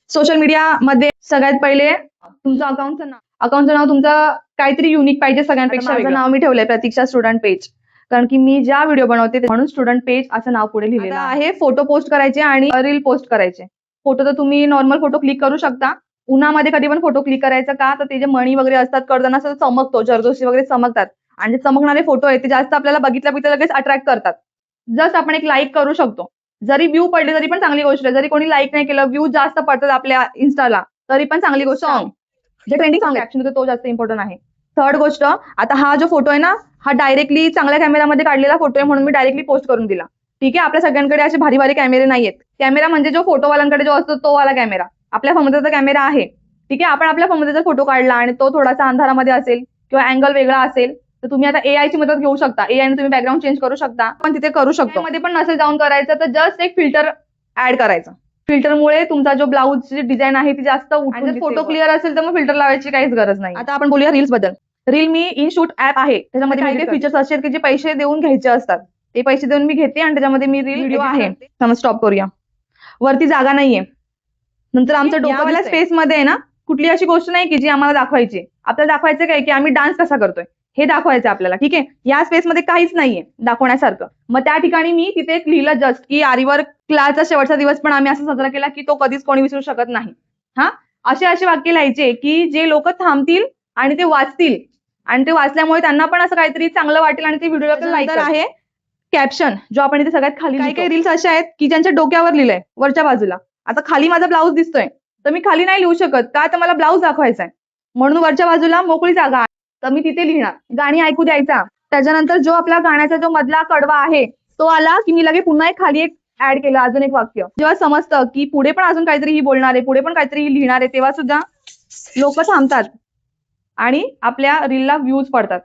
Social मीडियामध्ये सगळ्यात पहिले तुमचं अकाउंटचं नाव तुमचं काहीतरी युनिक पाहिजे सगळ्यांपेक्षा. माझं नाव मी ठेवलंय प्रतीक्षा स्टुडंट पेज, कारण की मी ज्या व्हिडिओ बनवते म्हणून स्टुडंट पेज असं नाव पुढे लिहिलेलं आहे. फोटो पोस्ट करायचे आणि रील पोस्ट करायचे. फोटो तर तुम्ही नॉर्मल फोटो क्लिक करू शकता. उन्हामध्ये कधी पण फोटो क्लिक करायचा का, तर ते जे मणी वगैरे असतात करताना असं चमकतो, जरदोशी वगैरे चमकतात आणि जे चमकणारे फोटो आहेत ते जास्त आपल्याला बघितल्या लगेच अट्रॅक्ट करतात. जस्ट आपण एक लाईक करू शकतो. जरी व्ह्यू पडले तरी पण चांगली गोष्ट आहे. जरी कोणी लाईक नाही केलं, व्ह्यू जास्त पडतात आपल्या इन्स्टाला, तरी पण चांगली गोष्ट. जे ट्रेंडिंग सॉंग ऍक्च्युअली तो जास्त इम्पॉर्टंट आहे. थर्ड गोष्ट, आता हा जो फोटो आहे ना, हा डायरेक्टली चांगल्या कॅमेरामध्ये काढलेला फोटो आहे म्हणून मी डायरेक्टली पोस्ट करून दिला. ठीक आहे, आपल्या सगळ्यांकडे असे भारी भारी कॅमेरे नाहीयेत. कॅमेरा म्हणजे जो फोटोवाल्यांकडे जो असतो तो वाला कॅमेरा. आपल्या फोनमध्ये कॅमेरा आहे. ठीक आहे, आपण आपल्या फोनमध्ये जर फोटो काढला आणि तो थोडासा अंधारामध्ये असेल किंवा अँगल वेगळा असेल, तर तुम्ही आता AI ची मदत घेऊ शकता. AI ने तुम्ही बॅकग्राऊंड चेंज करू शकता. पण तिथे करू शकतो. मध्ये पण नसेल जाऊन करायचं तर जस्ट एक फिल्टर ऍड करायचं. फिल्टरमुळे तुमचा जो ब्लाऊजची डिझाईन आहे ती जास्त उठून दिसते. फोटो क्लिअर असेल तर मग फिल्टर लावायची काहीच गरज नाही. आता आपण बोलूया रील्स बद्दल. Reel me in shoot app आहे, त्याच्यामध्ये काही फीचर्स असे आहेत की जे पैसे देऊन घ्यायचे असतात. ते पैसे देऊन मी घेते आणि त्याच्यामध्ये मी रील व्हिडिओ आहे. समज स्टॉप करूया. वरती जागा नाहीये. नंतर आमचं डोक्यावाल्या स्पेस मध्ये आहे ना, कुठली अशी गोष्ट नाही की जी आम्हाला दाखवायची. आपल्याला दाखवायचं काय की आम्ही डान्स कसा करतोय हे दाखवायचं आपल्याला. ठीक आहे, या स्पेस मध्ये काहीच नाहीये दाखवण्यासारखं. मग त्या ठिकाणी मी तिथे एक लिहिलं जस्ट की आरीवर्क क्लासचा शेवटचा दिवस पण आम्ही असं साजरा केला की तो कधीच कोणी विसरू शकत नाही. हा, असे वाक्य लिहायचे की जे लोक थांबतील आणि ते वाचतील आणि ते वाचल्यामुळे त्यांना पण असं काहीतरी चांगलं वाटेल आणि ते व्हिडिओला लाईक आहे. कॅप्शन जो आपण इथे सगळ्यात खाली, काही रील्स अशा आहेत की ज्यांच्या डोक्यावर लिहिलंय वरच्या बाजूला. आता खाली माझा ब्लाऊज दिसतोय तर मी खाली नाही लिहू शकत का, तर मला ब्लाऊज दाखवायचा आहे म्हणून वरच्या बाजूला मोकळी जागा आहे तर मी तिथे लिहिणार. गाणी ऐकू द्यायचा. त्याच्यानंतर जो आपला गाण्याचा जो मधला कडवा आहे तो आला की मी लगे पुन्हा एक खाली एक ऍड केलं अजून एक वाक्य. जेव्हा समजतं की पुढे पण अजून काहीतरी ही बोलणार आहे, पुढे पण काहीतरी लिहिणार आहे, तेव्हा सुद्धा लोक थांबतात आणि आपल्या रीलला व्ह्यूज पडतात.